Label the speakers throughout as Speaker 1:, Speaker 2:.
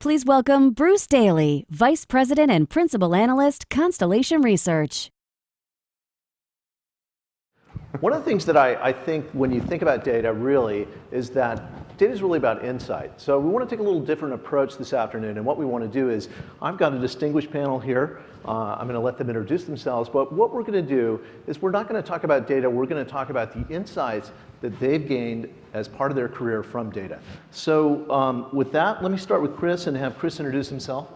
Speaker 1: Please welcome Bruce Daley, Vice President and Principal Analyst, Constellation Research.
Speaker 2: One of the things that I think when you think about data really is that data is really about insight. So we want to take a little different approach this afternoon, and what we want to do is, I've got a distinguished panel here. I'm going to let them introduce themselves, but what we're going to do is we're not going to talk about data, we're going to talk about the insights that they've gained as part of their career from data. So with that, let me start with Chris and have Chris introduce himself.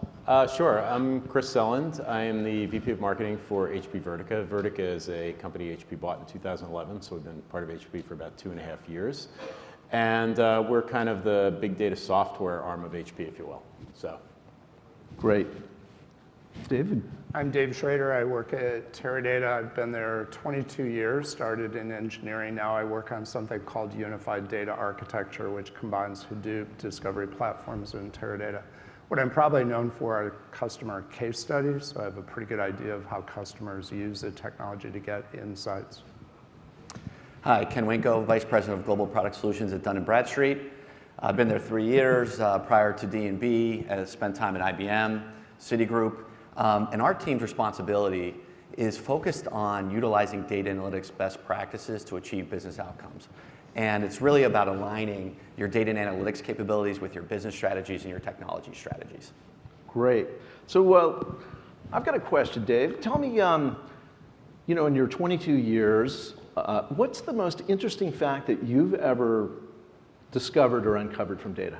Speaker 3: Sure, I'm Chris Selland. I am the VP of Marketing for HP Vertica. Vertica is a company HP bought in 2011, so we've been part of HP for about 2.5 years. And we're kind of the big data software arm of HP, if you will. So,
Speaker 2: great. David?
Speaker 4: I'm Dave Schrader. I work at Teradata. I've been there 22 years, started in engineering. Now I work on something called Unified Data Architecture, which combines Hadoop, discovery platforms, and Teradata. What I'm probably known for are customer case studies, so I have a pretty good idea of how customers use the technology to get insights.
Speaker 5: Hi, Ken Wincko, Vice President of Global Product Solutions at Dunn and Bradstreet. I've been there 3 years. Prior to D&B, I spent time at IBM, Citigroup. And our team's responsibility is focused on utilizing data analytics best practices to achieve business outcomes. And it's really about aligning your data and analytics capabilities with your business strategies and your technology strategies.
Speaker 2: Great. So I've got a question, Dave. Tell me, you know, in your 22 years, what's the most interesting fact that you've ever discovered or uncovered from data?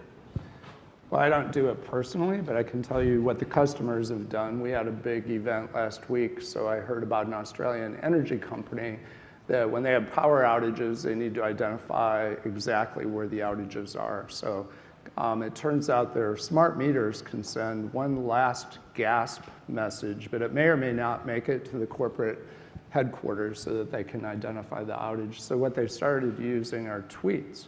Speaker 4: Well, I don't do it personally, but I can tell you what the customers have done. We had a big event last week, so I heard about an Australian energy company that when they have power outages, they need to identify exactly where the outages are. So it turns out their smart meters can send one last gasp message, but it may or may not make it to the corporate headquarters so that they can identify the outage. So what they started using are tweets,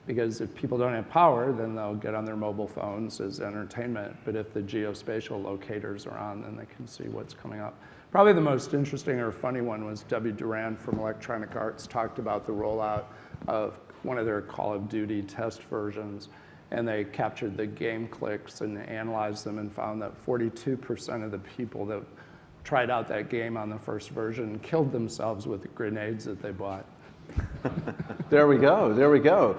Speaker 4: because if people don't have power, then they'll get on their mobile phones as entertainment. But if the geospatial locators are on, then they can see what's coming up. Probably the most interesting or funny one was Debbie Duran from Electronic Arts talked about the rollout of one of their Call of Duty test versions. And they captured the game clicks and analyzed them and found that 42% of the people that tried out that game on the first version killed themselves with the grenades that they bought.
Speaker 2: There we go, there we go.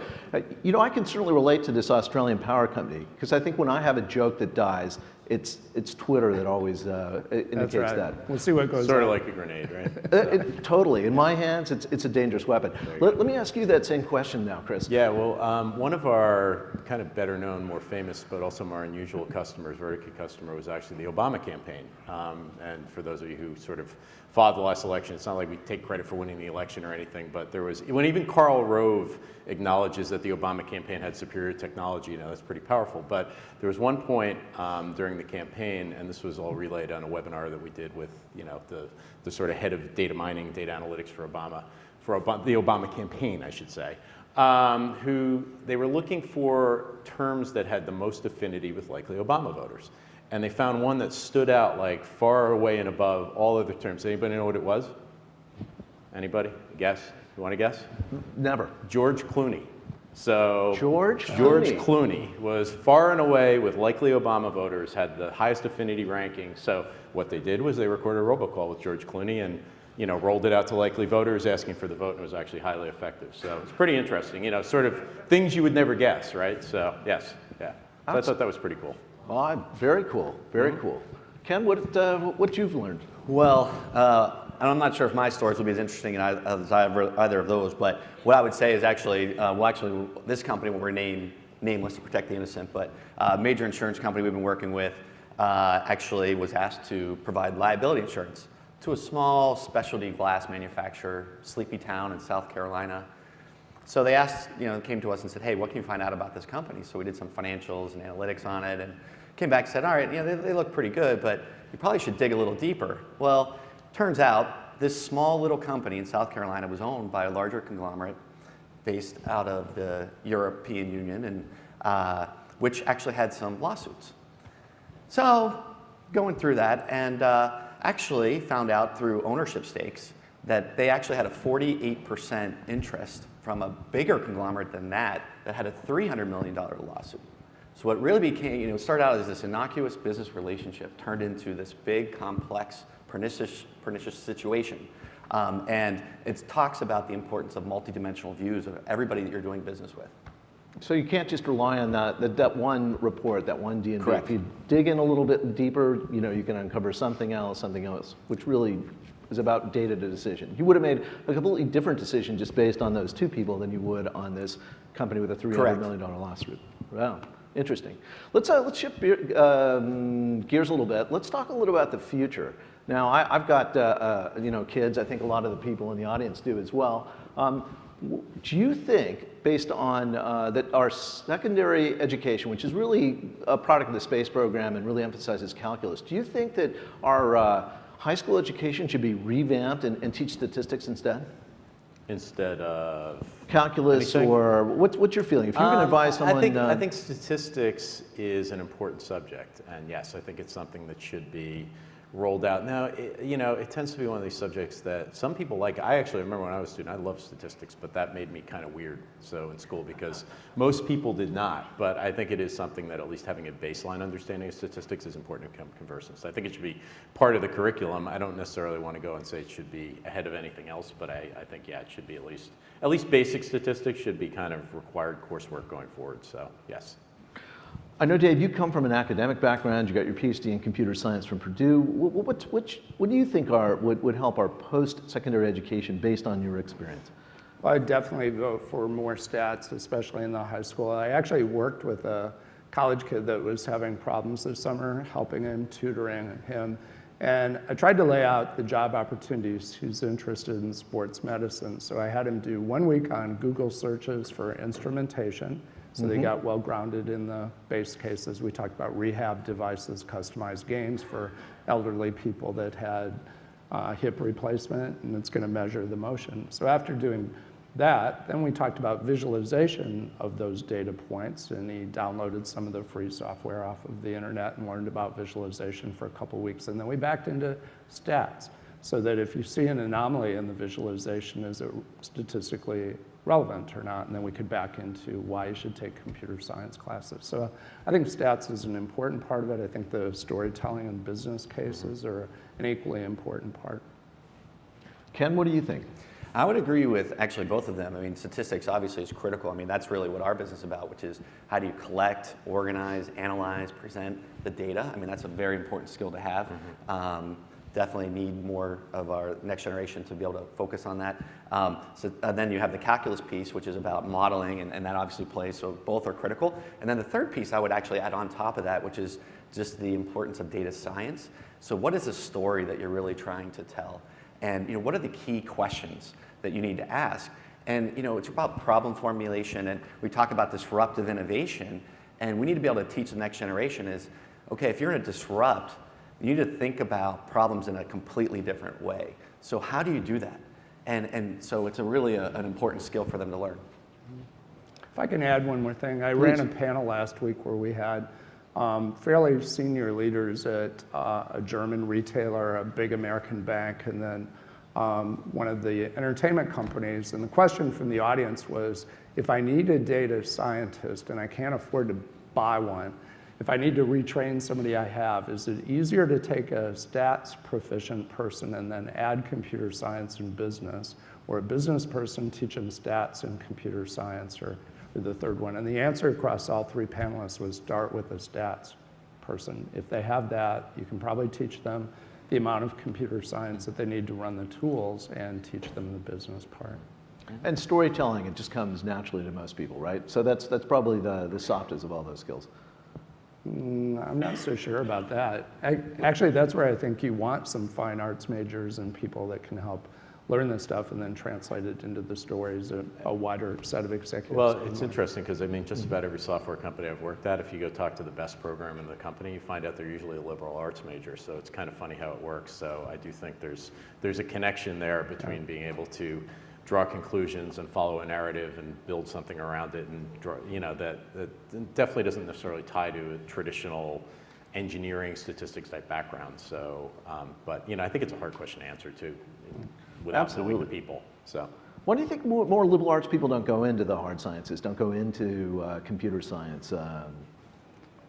Speaker 2: You know, I can certainly relate to this Australian power company, because I think when I have a joke that dies, it's Twitter that always indicates
Speaker 4: That's right.
Speaker 2: that.
Speaker 4: We'll see what goes on.
Speaker 3: sort of like a grenade, right?
Speaker 2: Totally. In my hands, it's a dangerous weapon. Let me ask you that same question now, Chris.
Speaker 3: Yeah, well, one of our kind of better known, more famous, but also more unusual customers, Vertica customer, was actually the Obama campaign. And for those of you who sort of followed the last election, it's not like we take credit for winning the election or anything, but there was, when even Karl Rove acknowledges that the Obama campaign had superior technology, you know, that's pretty powerful. But there was one point during the campaign, and this was all relayed on a webinar that we did with, you know, the sort of head of data mining, data analytics for the Obama campaign, I should say, who they were looking for terms that had the most affinity with likely Obama voters. And they found one that stood out like far away and above all other terms. Anybody know what it was? Anybody? Guess? You want to guess?
Speaker 2: Never.
Speaker 3: George Clooney. So
Speaker 2: George
Speaker 3: Clooney was far and away with likely Obama voters, had the highest affinity ranking. So what they did was they recorded a robocall with George Clooney and, you know, rolled it out to likely voters asking for the vote, and it was actually highly effective. So it's pretty interesting, you know, sort of things you would never guess, right? So yes, yeah. So I thought that was pretty cool.
Speaker 2: Oh, very cool, very cool. Ken, what you've learned?
Speaker 5: Well, I'm not sure if my stories will be as interesting as either of those, but what I would say is actually, this company will remain nameless to protect the innocent, but a major insurance company we've been working with actually was asked to provide liability insurance to a small specialty glass manufacturer, sleepy town in South Carolina. So they asked, you know, came to us and said, hey, what can you find out about this company? So we did some financials and analytics on it, and came back and said, all right, you know, they look pretty good, but you probably should dig a little deeper. Well, turns out this small little company in South Carolina was owned by a larger conglomerate based out of the European Union, and which actually had some lawsuits. So going through that, and actually found out through ownership stakes that they actually had a 48% interest from a bigger conglomerate than that had a $300 million lawsuit. So what really became, started out as this innocuous business relationship turned into this big, complex, pernicious situation. And it talks about the importance of multidimensional views of everybody that you're doing business with.
Speaker 2: So you can't just rely on that one report, that one D&D.
Speaker 5: Correct.
Speaker 2: If you dig in a little bit deeper, you can uncover something else, which really is about data to decision. You would have made a completely different decision just based on those two people than you would on this company with a $300 million lawsuit. Wow, interesting. Let's shift gears a little bit. Let's talk a little about the future. Now, I've got kids. I think a lot of the people in the audience do as well. Do you think, based on that our secondary education, which is really a product of the space program and really emphasizes calculus, do you think that our high school education should be revamped and teach statistics instead?
Speaker 3: Instead of
Speaker 2: calculus,
Speaker 3: anything?
Speaker 2: or what's your feeling? If you can advise someone,
Speaker 3: I think statistics is an important subject, and yes, I think it's something that should be rolled out. Now, it tends to be one of these subjects that some people like. I actually remember when I was a student, I loved statistics, but that made me kind of weird, so in school, because most people did not. But I think it is something that at least having a baseline understanding of statistics is important to become conversant. So I think it should be part of the curriculum. I don't necessarily want to go and say it should be ahead of anything else, but I think, yeah, it should be at least basic statistics should be kind of required coursework going forward, so yes.
Speaker 2: I know, Dave, you come from an academic background. You got your PhD in computer science from Purdue. What do you think would help our post-secondary education based on your experience?
Speaker 4: Well, I definitely vote for more stats, especially in the high school. I actually worked with a college kid that was having problems this summer, helping him, tutoring him. And I tried to lay out the job opportunities. He's interested in sports medicine. So I had him do 1 week on Google searches for instrumentation. So they got well grounded in the base cases. We talked about rehab devices, customized games for elderly people that had hip replacement, and it's going to measure the motion. So after doing that, then we talked about visualization of those data points, and he downloaded some of the free software off of the internet and learned about visualization for a couple weeks. And then we backed into stats, so that if you see an anomaly in the visualization, is it statistically relevant or not, and then we could back into why you should take computer science classes. So I think stats is an important part of it. I think the storytelling and business cases are an equally important part.
Speaker 2: Ken, what do you think?
Speaker 5: I would agree with actually both of them. I mean, statistics obviously is critical. I mean, that's really what our business is about, which is how do you collect, organize, analyze, present the data. I mean, that's a very important skill to have. Definitely need more of our next generation to be able to focus on that. Then you have the calculus piece, which is about modeling, and that obviously plays, so both are critical. And then the third piece I would actually add on top of that, which is just the importance of data science. So what is the story that you're really trying to tell? And what are the key questions that you need to ask? And it's about problem formulation, and we talk about disruptive innovation, and we need to be able to teach the next generation is, okay, if you're going to disrupt, you need to think about problems in a completely different way. So how do you do that? And so it's really an important skill for them to learn.
Speaker 4: If I can add one more thing, I ran a panel last week where we had fairly senior leaders at a German retailer, a big American bank, and then one of the entertainment companies. And the question from the audience was, if I need a data scientist and I can't afford to buy one, if I need to retrain somebody I have, is it easier to take a stats proficient person and then add computer science and business, or a business person teach them stats and computer science, or the third one? And the answer across all three panelists was start with a stats person. If they have that, you can probably teach them the amount of computer science that they need to run the tools and teach them the business part.
Speaker 2: And storytelling, it just comes naturally to most people, right? So that's probably the softest of all those skills.
Speaker 4: I'm not so sure about that. Actually, that's where I think you want some fine arts majors and people that can help learn this stuff and then translate it into the stories of a wider set of executives.
Speaker 3: Well, it's interesting because I mean, just about every software company I've worked at, if you go talk to the best programmer in the company, you find out they're usually a liberal arts major. So it's kind of funny how it works. So I do think there's a connection there between being able to draw conclusions and follow a narrative and build something around it, and draw, that definitely doesn't necessarily tie to a traditional engineering statistics type background. So, but I think it's a hard question to answer too, without knowing the people. So,
Speaker 2: why do you think more liberal arts people don't go into the hard sciences, don't go into computer science?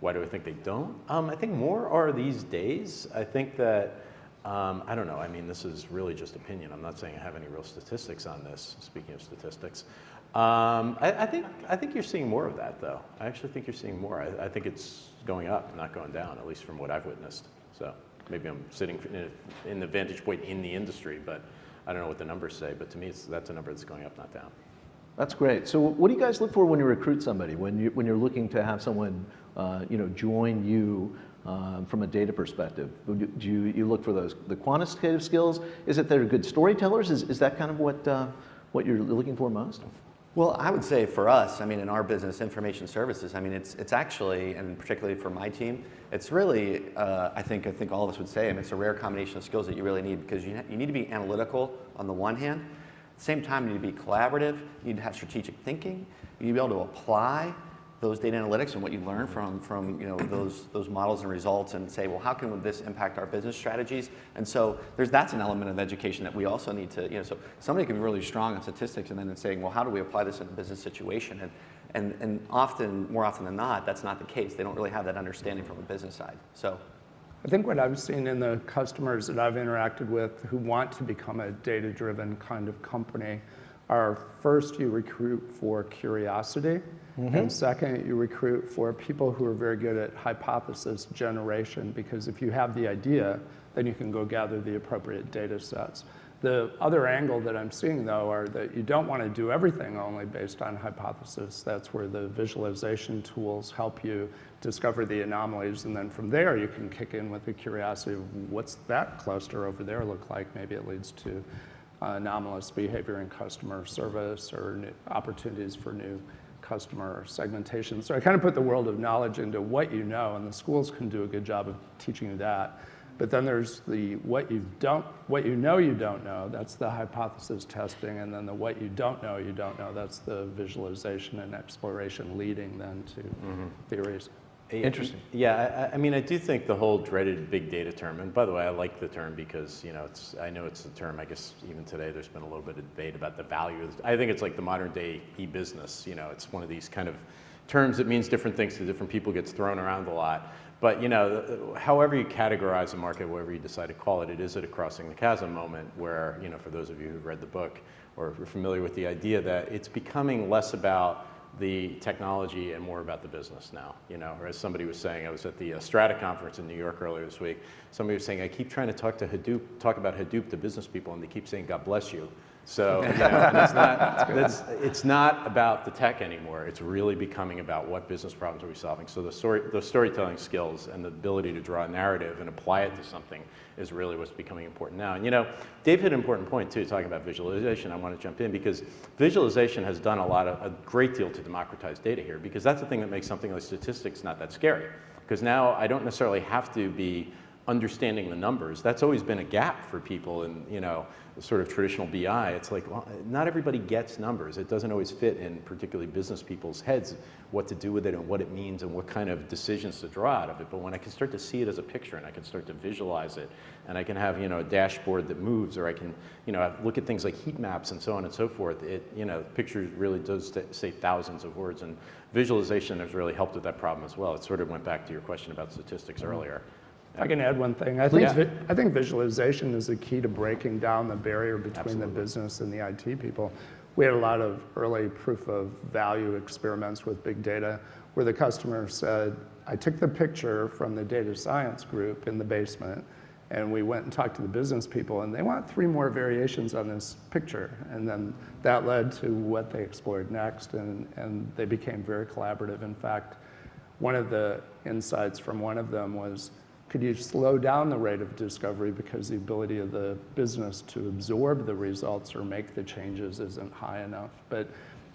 Speaker 3: Why do I think they don't? I think more are these days. I think that, I don't know, I mean, this is really just opinion. I'm not saying I have any real statistics on this, speaking of statistics. I think you're seeing more of that, though. I actually think you're seeing more. I think it's going up, not going down, at least from what I've witnessed. So maybe I'm sitting in the vantage point in the industry, but I don't know what the numbers say. But to me, that's a number that's going up, not down.
Speaker 2: That's great. So what do you guys look for when you recruit somebody, when you're looking to have someone join you from a data perspective? Do you look for the quantitative skills? Is it they're good storytellers? Is that kind of what you're looking for most?
Speaker 5: Well, I would say for us, I mean, in our business, information services, I mean, it's actually, and particularly for my team, it's really, I think all of us would say, I mean, it's a rare combination of skills that you really need, because you need to be analytical on the one hand. At the same time, you need to be collaborative. You need to have strategic thinking. You need to be able to apply those data analytics and what you learn from those models and results, and say, well, how can this impact our business strategies? And so that's an element of education that we also need to, so somebody can be really strong on statistics and then saying, well, how do we apply this in a business situation? And more often than not, that's not the case. They don't really have that understanding from a business side. So
Speaker 4: I think what I've seen in the customers that I've interacted with who want to become a data-driven kind of company are, first, you recruit for curiosity, and second, you recruit for people who are very good at hypothesis generation, because if you have the idea, then you can go gather the appropriate data sets. The other angle that I'm seeing, though, are that you don't want to do everything only based on hypothesis. That's where the visualization tools help you discover the anomalies, and then from there you can kick in with the curiosity of what's that cluster over there look like. Maybe it leads to anomalous behavior in customer service or new opportunities for new customer segmentation. So I kind of put the world of knowledge into what you know, and the schools can do a good job of teaching you that. But then there's the what you know you don't know, that's the hypothesis testing, and then the what you don't know, that's the visualization and exploration leading then to theories.
Speaker 2: Interesting.
Speaker 3: Yeah, I mean, I do think the whole dreaded big data term, and by the way, I like the term because, I know it's a term, I guess even today there's been a little bit of debate about the value. I think it's like the modern day e-business, it's one of these kind of terms that means different things to different people, gets thrown around a lot. But, however you categorize a market, whatever you decide to call it, it is at a crossing the chasm moment where, for those of you who've read the book or are familiar with the idea that it's becoming less about the technology and more about the business now, or as somebody was saying, I was at the Strata conference in New York earlier this week. Somebody was saying, I keep trying to talk about Hadoop to business people, and they keep saying, God bless you. So, and it's not about the tech anymore. It's really becoming about what business problems are we solving. So the storytelling skills and the ability to draw a narrative and apply it to something is really what's becoming important now. And Dave hit an important point too, talking about visualization. I want to jump in because visualization has done a great deal to democratize data here, because that's the thing that makes something like statistics not that scary. Because now I don't necessarily have to be understanding the numbers. That's always been a gap for people in, sort of traditional BI. It's like, well, not everybody gets numbers. It doesn't always fit in particularly business people's heads what to do with it and what it means and what kind of decisions to draw out of it. But when I can start to see it as a picture and I can start to visualize it, and I can have, a dashboard that moves, or I can, look at things like heat maps and so on and so forth, pictures really does say thousands of words, and visualization has really helped with that problem as well. It sort of went back to your question about statistics earlier.
Speaker 4: I can add one thing. I think visualization is the key to breaking down the barrier between the business and the IT people. We had a lot of early proof of value experiments with big data where the customer said, I took the picture from the data science group in the basement, and we went and talked to the business people, and they want 3 more variations on this picture. And then that led to what they explored next, and they became very collaborative. In fact, one of the insights from one of them was, could you slow down the rate of discovery because the ability of the business to absorb the results or make the changes isn't high enough? But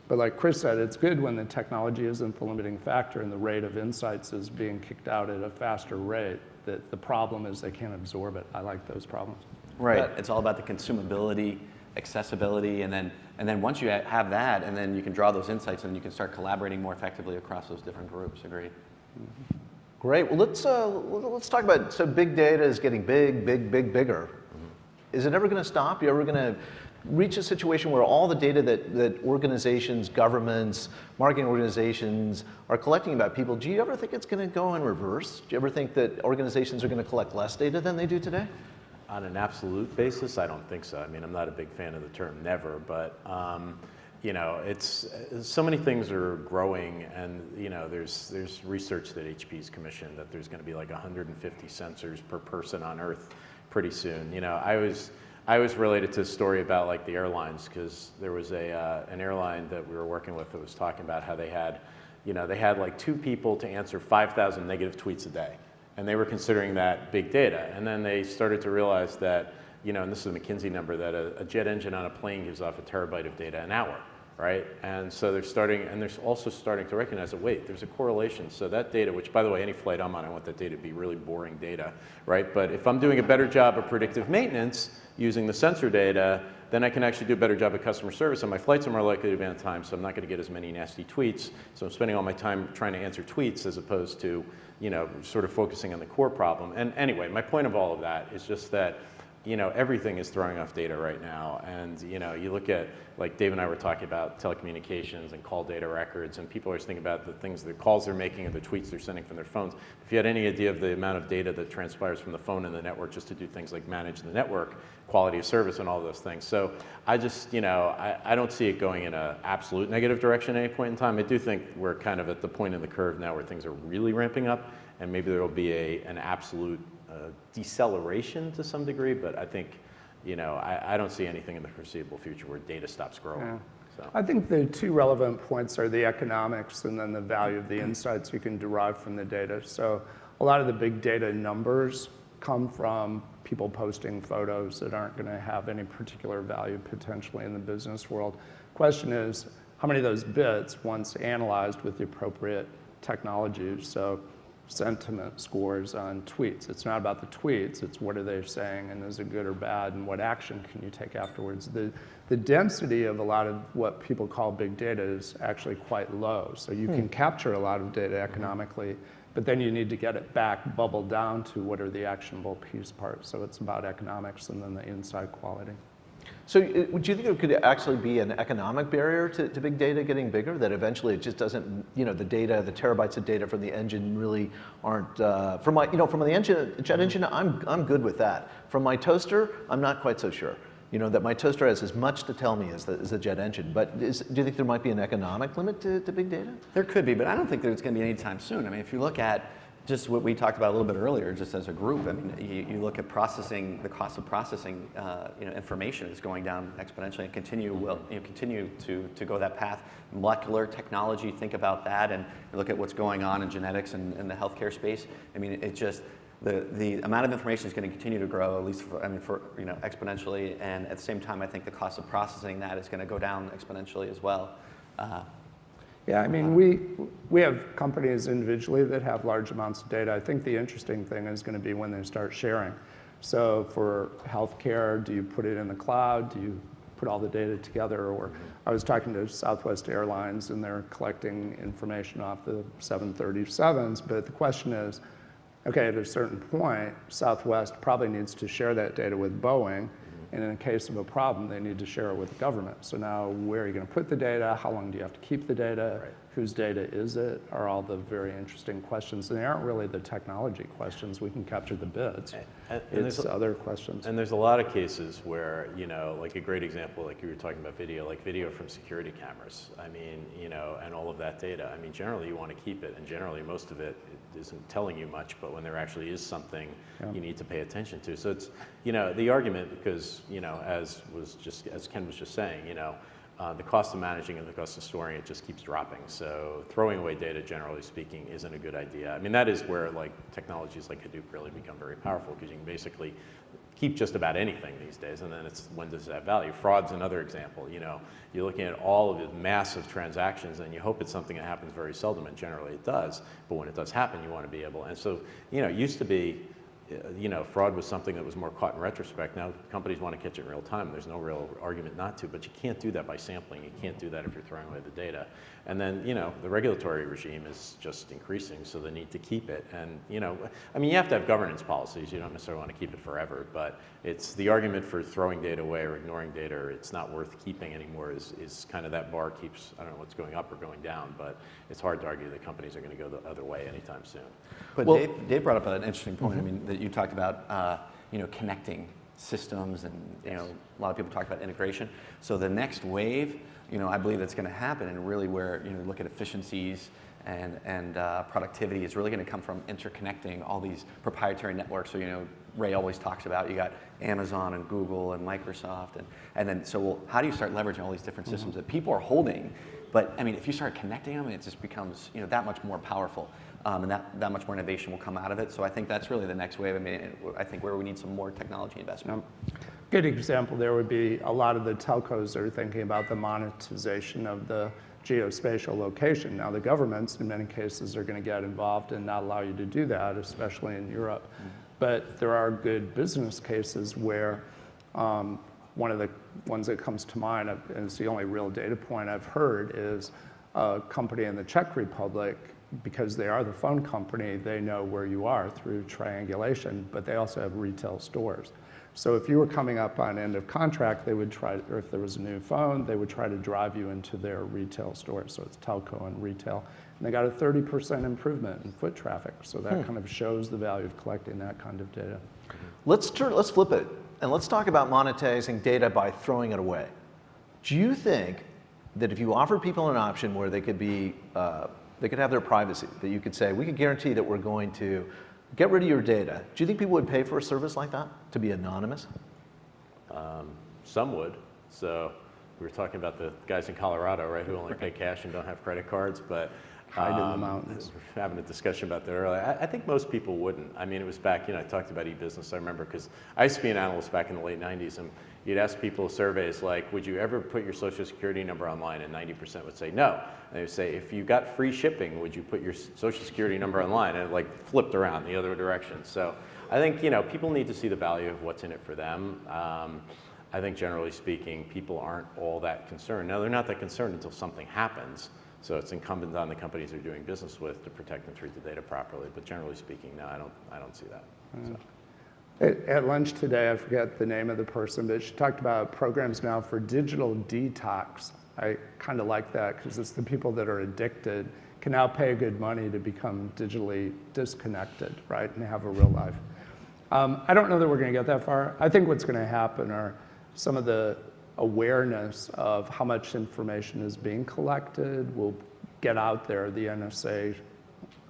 Speaker 4: like Chris said, it's good when the technology isn't the limiting factor and the rate of insights is being kicked out at a faster rate. That the problem is they can't absorb it. I like those problems.
Speaker 5: Right. It's all about the consumability, accessibility, and then once you have that, and then you can draw those insights and you can start collaborating more effectively across those different groups. Agreed.
Speaker 2: Great. Well, let's talk about, so big data is getting bigger. Is it ever going to stop? You ever going to reach a situation where all the data that organizations, governments, marketing organizations are collecting about people, do you ever think it's going to go in reverse? Do you ever think that organizations are going to collect less data than they do today?
Speaker 3: On an absolute basis, I don't think so. I mean, I'm not a big fan of the term never, but you know, it's so many things are growing, and you know, there's research that HP's commissioned that there's going to be like 150 sensors per person on Earth pretty soon. You know, I was related to a story about like the airlines, because there was an airline that we were working with that was talking about how they had like 2 people to answer 5,000 negative tweets a day. And they were considering that big data. And then they started to realize that, you know, and this is a McKinsey number, that a jet engine on a plane gives off a terabyte of data an hour, right? And so they're also starting to recognize that, wait, there's a correlation. So that data, which by the way, any flight I'm on, I want that data to be really boring data, right? But if I'm doing a better job of predictive maintenance using the sensor data, then I can actually do a better job of customer service, and my flights are more likely to be on time, so I'm not going to get as many nasty tweets. So I'm spending all my time trying to answer tweets as opposed to, you know, sort of focusing on the core problem. And anyway, my point of all of that is just that, you know, everything is throwing off data right now. And, you know, you look at, like Dave and I were talking about telecommunications and call data records, and people are thinking about the things, the calls they're making and the tweets they're sending from their phones. If you had any idea of the amount of data that transpires from the phone and the network just to do things like manage the network, quality of service and all those things. So I just, you know, I don't see it going in an absolute negative direction at any point in time. I do think we're kind of at the point in the curve now where things are really ramping up, and maybe there will be an absolute deceleration to some degree, but I think, you know, I don't see anything in the foreseeable future where data stops growing.
Speaker 4: Yeah.
Speaker 3: So.
Speaker 4: I think the 2 relevant points are the economics and then the value of the insights you can derive from the data. So a lot of the big data numbers come from people posting photos that aren't going to have any particular value potentially in the business world. Question is, how many of those bits, once analyzed with the appropriate technologies, so sentiment scores on tweets. It's not about the tweets, it's what are they saying, and is it good or bad, and what action can you take afterwards. The density of a lot of what people call big data is actually quite low. So you can capture a lot of data economically, but then you need to get it back bubbled down to what are the actionable piece parts. So it's about economics and then the inside quality.
Speaker 2: So would you think there could actually be an economic barrier to big data getting bigger, that eventually it just doesn't, you know, the data, the terabytes of data from the engine really aren't, from the engine, jet engine, I'm good with that. From my toaster, I'm not quite so sure. You know, that my toaster has as much to tell me as the jet engine. But do you think there might be an economic limit to big data?
Speaker 5: There could be, but I don't think that it's going to be anytime soon. I mean, if you look at just what we talked about a little bit earlier, just as a group, I mean, you look at processing, the cost of processing, you know, information is going down exponentially and will continue to go that path. Molecular technology, think about that, and look at what's going on in genetics and in the healthcare space. I mean, it just, the amount of information is going to continue to grow, at least for you know, exponentially, and at the same time, I think the cost of processing that is going to go down exponentially as well.
Speaker 4: Yeah, I mean, we have companies individually that have large amounts of data. I think the interesting thing is going to be when they start sharing. So for healthcare, do you put it in the cloud? Do you put all the data together? Or I was talking to Southwest Airlines, and they're collecting information off the 737s, but the question is, okay, at a certain point, Southwest probably needs to share that data with Boeing, and in the case of a problem, they need to share it with the government. So now, where are you going to put the data? How long do you have to keep the data?
Speaker 3: Right.
Speaker 4: Whose data is it? Are all the very interesting questions. And they aren't really the technology questions. We can capture the bits. It's other questions.
Speaker 3: And there's a lot of cases where, you know, like a great example, like you were talking about video, like video from security cameras. I mean, you know, and all of that data. I mean, generally you want to keep it, and generally most of it isn't telling you much, but when there actually is something you need to pay attention to. So it's, you know, the argument, because, you know, as Ken was just saying, you know, the cost of managing and the cost of storing it just keeps dropping. So throwing away data, generally speaking, isn't a good idea. I mean, that is where like technologies like Hadoop really become very powerful, because you can basically keep just about anything these days, and then it's when does it have value? Fraud's another example. You know, you're looking at all of the massive transactions, and you hope it's something that happens very seldom, and generally it does. But when it does happen, you want to be able. And so, you know, it used to be, fraud was something that was more caught in retrospect. Now companies want to catch it in real time. There's no real argument not to, but you can't do that by sampling. You can't do that if you're throwing away the data. And then, the regulatory regime is just increasing, so the need to keep it. And, you have to have governance policies. You don't necessarily want to keep it forever, but it's the argument for throwing data away or ignoring data, or it's not worth keeping anymore is kind of that bar keeps, I don't know what's going up or going down, but it's hard to argue that companies are going to go the other way anytime soon.
Speaker 5: But
Speaker 2: Well,
Speaker 5: Dave brought up an interesting point. I mean, that you talked about, connecting systems, and a lot of people talk about integration. So the next wave, I believe that's going to happen, and really where look at efficiencies and productivity is really going to come from interconnecting all these proprietary networks. So Ray always talks about, you got Amazon and Google and Microsoft, and then how do you start leveraging all these different systems that people are holding? But I mean, if you start connecting them, it just becomes that much more powerful. And that much more innovation will come out of it. So I think that's really the next wave. I mean, I think where we need some more technology investment.
Speaker 4: Good example there would be a lot of the telcos are thinking about the monetization of the geospatial location. Now the governments in many cases are going to get involved and not allow you to do that, especially in Europe. But there are good business cases where one of the ones that comes to mind, and it's the only real data point I've heard, is a company in the Czech Republic. Because they are the phone company, they know where you are through triangulation, but they also have retail stores. So if you were coming up on end of contract, they would try, or if there was a new phone, they would try to drive you into their retail stores. So it's telco and retail. And they got a 30% improvement in foot traffic. So that kind of shows the value of collecting that kind of data.
Speaker 2: Let's flip it, and let's talk about monetizing data by throwing it away. Do you think that if you offered people an option where they could be they could have their privacy, that you could say, we could guarantee that we're going to get rid of your data. Do you think people would pay for a service like that, to be anonymous?
Speaker 3: Some would. So we were talking about the guys in Colorado, right, who only pay cash and don't have credit cards, but
Speaker 4: Hide in the mountains.
Speaker 3: we were having a discussion about that earlier. I think most people wouldn't. I mean, it was back, I talked about e-business, I remember, because I used to be an analyst back in the late 90s, and you'd ask people surveys like, would you ever put your social security number online? And 90% would say no. And they would say, if you got free shipping, would you put your social security number online? And it flipped around the other direction. So I think, people need to see the value of what's in it for them. I think generally speaking, people aren't all that concerned. Now, they're not that concerned until something happens. So it's incumbent on the companies they're doing business with to protect and treat the data properly. But generally speaking, no, I don't see that. So.
Speaker 4: At lunch today, I forget the name of the person, but she talked about programs now for digital detox. I kind of like that because it's the people that are addicted can now pay good money to become digitally disconnected, right, and have a real life. I don't know that we're going to get that far. I think what's going to happen are some of the awareness of how much information is being collected will get out there. The NSA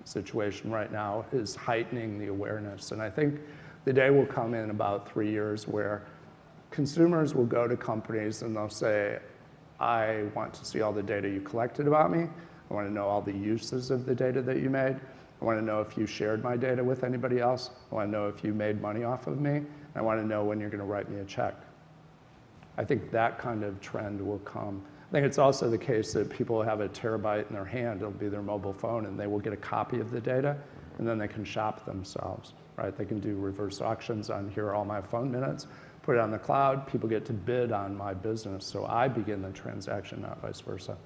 Speaker 4: situation right now is heightening the awareness, and I think the day will come in about 3 years where consumers will go to companies and they'll say, I want to see all the data you collected about me. I want to know all the uses of the data that you made. I want to know if you shared my data with anybody else. I want to know if you made money off of me. And I want to know when you're going to write me a check. I think that kind of trend will come. I think it's also the case that people will have a terabyte in their hand. It'll be their mobile phone, and they will get a copy of the data, and then they can shop themselves, right? They can do reverse auctions on, here are all my phone minutes, put it on the cloud, people get to bid on my business, so I begin the transaction, not vice versa.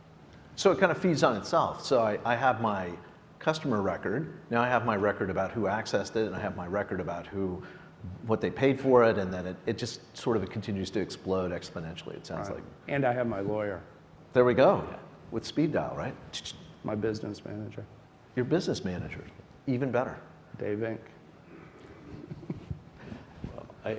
Speaker 2: So it kind of feeds on itself. So I have my customer record, now I have my record about who accessed it, and I have my record about what they paid for it, and then it just sort of continues to explode exponentially, it sounds like.
Speaker 4: And I have my lawyer.
Speaker 2: There we go, with speed dial, right?
Speaker 4: My business manager.
Speaker 2: Your business manager, even better.
Speaker 4: Dave Inc.
Speaker 3: I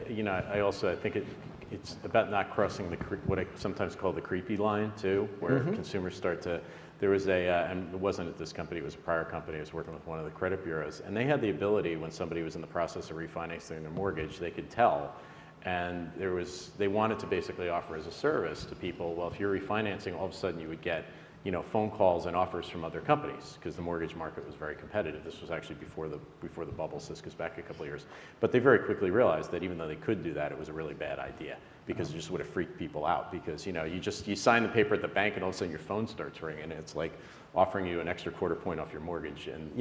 Speaker 3: think it's about not crossing what I sometimes call the creepy line too, where consumers start to. There was and it wasn't at this company, it was a prior company. I was working with one of the credit bureaus, and they had the ability when somebody was in the process of refinancing their mortgage, they could tell. And they wanted to basically offer as a service to people, well, if you're refinancing, all of a sudden you would get phone calls and offers from other companies because the mortgage market was very competitive. This was actually before the bubble. So this goes back a couple of years. But they very quickly realized that even though they could do that, it was a really bad idea because it just would have freaked people out because you sign the paper at the bank and all of a sudden your phone starts ringing and it's like offering you an extra quarter point off your mortgage, and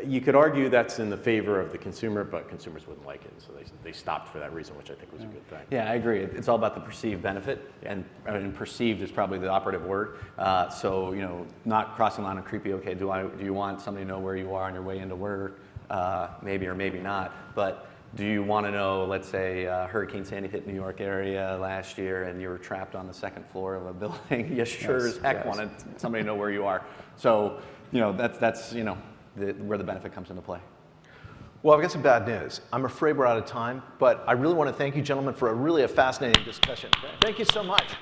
Speaker 3: You could argue that's in the favor of the consumer, but consumers wouldn't like it, so they stopped for that reason, which I think was a good thing.
Speaker 5: Yeah, I agree. It's all about the perceived benefit, and perceived is probably the operative word. So, you know, not crossing the line of creepy. Okay, do you want somebody to know where you are on your way into work? Maybe or maybe not. But do you want to know? Let's say Hurricane Sandy hit New York area last year, and you were trapped on the second floor of a building. You sure as heck wanted somebody to know where you are. So, you know, that's you know. Where the benefit comes into play.
Speaker 2: Well, I've got some bad news. I'm afraid we're out of time, but I really want to thank you, gentlemen, for a fascinating discussion. Thank you so much.